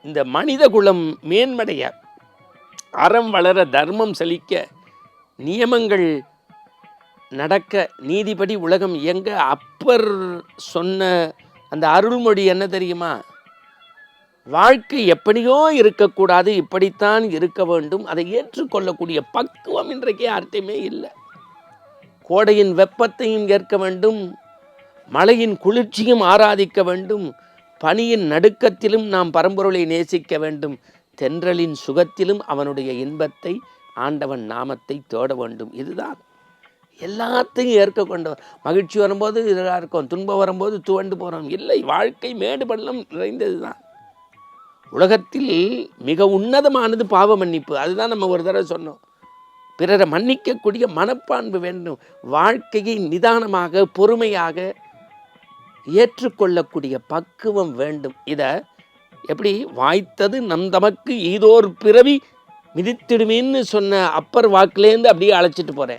இந்த மனித குலம் மேன்மடைய, அறம் வளர, தர்மம் செழிக்க, நியமங்கள் நடக்க, நீதிபடி உலகம் இயங்க அப்பர் சொன்ன அந்த அருள்மொழி என்ன தெரியுமா? வாழ்க்கை எப்படியோ இருக்கக்கூடாது, இப்படித்தான் இருக்க வேண்டும். அதை ஏற்றுக்கொள்ளக்கூடிய பக்குவம் இன்றைக்கு யார்கிட்டையுமே இல்லை. கோடையின் வெப்பத்தையும் ஏற்க வேண்டும், மழையின் குளிர்ச்சியும் ஆராதிக்க வேண்டும், பனியின் நடுக்கத்திலும் நாம் பரம்பொருளை நேசிக்க வேண்டும், தென்றலின் சுகத்திலும் அவனுடைய இன்பத்தை, ஆண்டவன் நாமத்தை தேட வேண்டும். இதுதான் எல்லாத்தையும் ஏற்க கொண்டவர். மகிழ்ச்சி வரும்போது இதாக இருக்கும், துன்பம் வரும்போது துவண்டு போகிறோம். இல்லை, வாழ்க்கை மேடு பள்ளம் நிறைந்தது தான். உலகத்தில் மிக உன்னதமானது பாவ மன்னிப்பு. அதுதான் நம்ம ஒரு தடவை சொன்னோம். பிறரை மன்னிக்கக்கூடிய மனப்பான்பு வேண்டும். வாழ்க்கையை நிதானமாக, பொறுமையாக ஏற்றுக்கொள்ளக்கூடிய பக்குவம் வேண்டும். இதை எப்படி வாய்த்தது நம் தமக்கு ஈதோர் பிறவி மிதித்திடுமேன்னு சொன்ன அப்பர் வாக்குலேருந்து அப்படியே அழைச்சிட்டு போகிறேன்.